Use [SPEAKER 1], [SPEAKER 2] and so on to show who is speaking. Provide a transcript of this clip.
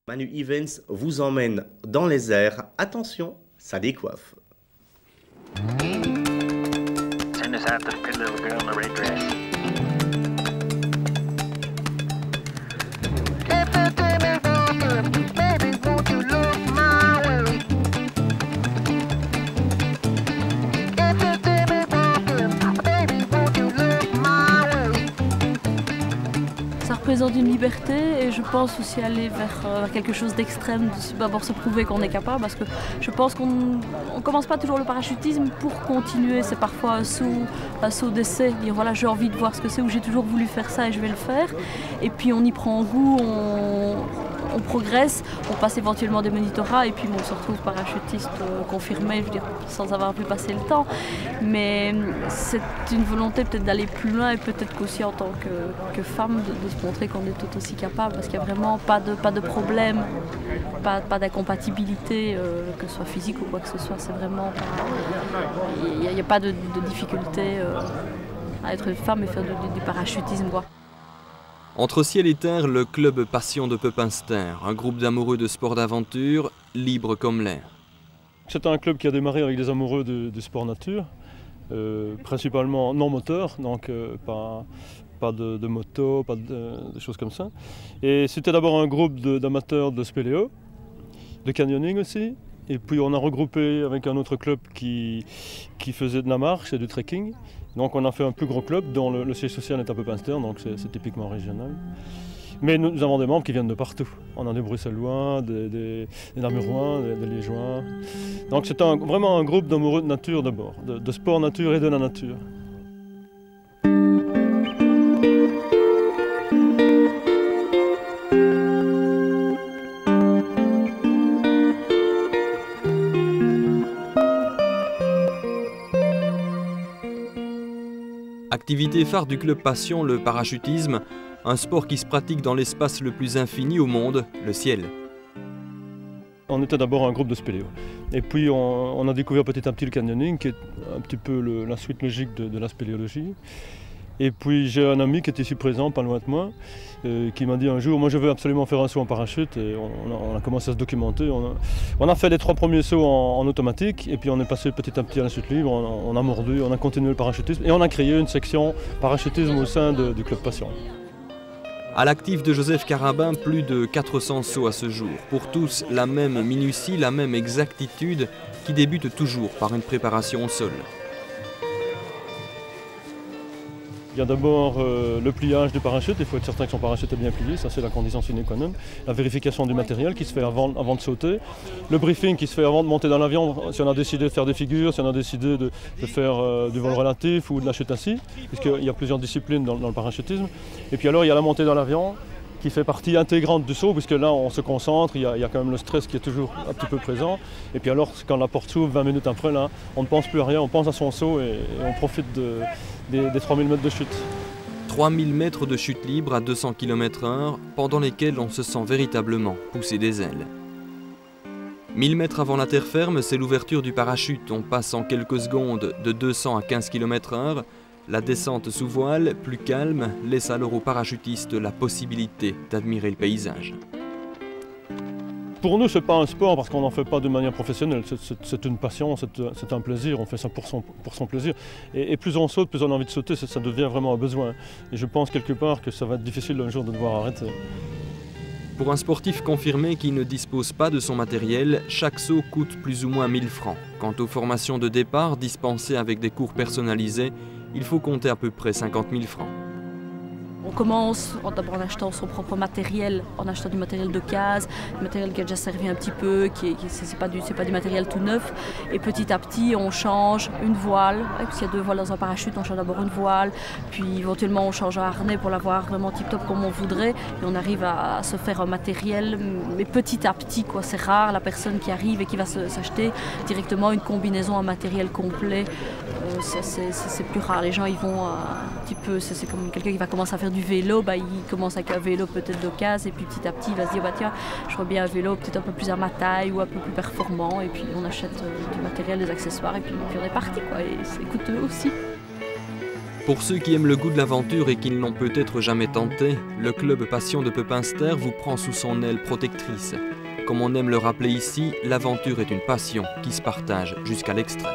[SPEAKER 1] Manu Events vous emmène dans les airs. Attention, ça décoiffe.
[SPEAKER 2] Send us out to the pretty little girl in the red dress. Baby, won't you look my way? Baby, won't you look my way?
[SPEAKER 3] Ça représente une liberté et je pense aussi aller vers quelque chose d'extrême, d'abord se prouver qu'on est capable parce que je pense qu'on ne commence pas toujours le parachutisme pour continuer, c'est parfois un saut d'essai, dire voilà j'ai envie de voir ce que c'est ou j'ai toujours voulu faire ça et je vais le faire et puis on y prend goût, on progresse, on passe éventuellement des monitorats et puis on se retrouve parachutiste confirmé, je veux dire, sans avoir pu passer le temps. Mais c'est une volonté peut-être d'aller plus loin et peut-être qu'aussi en tant que femme de se montrer qu'on est tout aussi capable parce qu'il n'y a vraiment pas de problème, pas d'incompatibilité, que ce soit physique ou quoi que ce soit. C'est vraiment il n'y a pas de difficulté à être une femme et faire du parachutisme, quoi.
[SPEAKER 4] Entre ciel et terre, le club Passion de Pepinster, un groupe d'amoureux de sport d'aventure, libre comme l'air.
[SPEAKER 5] C'est un club qui a démarré avec des amoureux de sport nature, principalement non moteur, donc pas de moto, pas de choses comme ça. Et c'était d'abord un groupe d'amateurs de spéléo, de canyoning aussi. Et puis on a regroupé avec un autre club qui faisait de la marche et du trekking. Donc on a fait un plus gros club dont le siège social est à Pepinster, donc c'est typiquement régional. Mais nous avons des membres qui viennent de partout. On a des Bruxellois, des Namurois, des Liégeois. Donc c'est vraiment un groupe d'amoureux de nature d'abord, de sport nature et de la nature.
[SPEAKER 4] Activité phare du club Passion, le parachutisme, un sport qui se pratique dans l'espace le plus infini au monde, le ciel.
[SPEAKER 5] On était d'abord un groupe de spéléo. Et puis on a découvert petit à petit le canyoning, qui est un petit peu la suite logique de la spéléologie. Et puis j'ai un ami qui est ici présent, pas loin de moi, qui m'a dit un jour, moi je veux absolument faire un saut en parachute. Et on a commencé à se documenter. On a fait les 3 premiers sauts en automatique et puis on est passé petit à petit à la chute libre. On a mordu, on a continué le parachutisme et on a créé une section parachutisme au sein du club Passion.
[SPEAKER 4] À l'actif de Joseph Carabin, plus de 400 sauts à ce jour. Pour tous, la même minutie, la même exactitude qui débute toujours par une préparation au sol.
[SPEAKER 5] Il y a d'abord le pliage du parachute, il faut être certain que son parachute est bien plié, ça c'est la condition sine qua non. La vérification du matériel qui se fait avant de sauter. Le briefing qui se fait avant de monter dans l'avion, si on a décidé de faire des figures, si on a décidé de faire du vol relatif ou de la chute assis, puisqu'il y a plusieurs disciplines dans le parachutisme. Et puis alors il y a la montée dans l'avion qui fait partie intégrante du saut, puisque là on se concentre, il y a quand même le stress qui est toujours un petit peu présent. Et puis alors quand la porte s'ouvre 20 minutes après, là, on ne pense plus à rien, on pense à son saut et on profite des 3000 mètres de chute.
[SPEAKER 4] 3000 mètres de chute libre à 200 km/h, pendant lesquels on se sent véritablement pousser des ailes. 1000 mètres avant la terre ferme, c'est l'ouverture du parachute. On passe en quelques secondes de 200 à 15 km/h. La descente sous voile, plus calme, laisse alors aux parachutistes la possibilité d'admirer le paysage.
[SPEAKER 5] Pour nous, ce n'est pas un sport parce qu'on n'en fait pas de manière professionnelle. C'est une passion, c'est un plaisir, on fait ça pour son plaisir. Et plus on saute, plus on a envie de sauter, ça devient vraiment un besoin. Et je pense quelque part que ça va être difficile un jour de devoir arrêter.
[SPEAKER 4] Pour un sportif confirmé qui ne dispose pas de son matériel, chaque saut coûte plus ou moins 1000 francs. Quant aux formations de départ dispensées avec des cours personnalisés, il faut compter à peu près 50 000 francs.
[SPEAKER 3] On commence d'abord en achetant son propre matériel, en achetant du matériel de case, du matériel qui a déjà servi un petit peu, c'est pas du matériel tout neuf. Et petit à petit, on change une voile, puisqu'il y a 2 voiles dans un parachute, on change d'abord une voile, puis éventuellement on change un harnais pour l'avoir vraiment tip-top comme on voudrait. Et on arrive à se faire un matériel, mais petit à petit, quoi. C'est rare la personne qui arrive et qui va s'acheter directement une combinaison, un matériel complet. C'est plus rare. Les gens, ils vont un petit peu, c'est comme quelqu'un qui va commencer à faire du vélo, il commence avec un vélo peut-être d'occasion et puis petit à petit il va se dire tiens, je vois bien un vélo peut-être un peu plus à ma taille ou un peu plus performant et puis on achète du matériel, des accessoires et puis on est parti, quoi, et c'est coûteux aussi.
[SPEAKER 4] Pour ceux qui aiment le goût de l'aventure et qui ne l'ont peut-être jamais tenté, le club Passion de Pepinster vous prend sous son aile protectrice. Comme on aime le rappeler ici, l'aventure est une passion qui se partage jusqu'à l'extrême.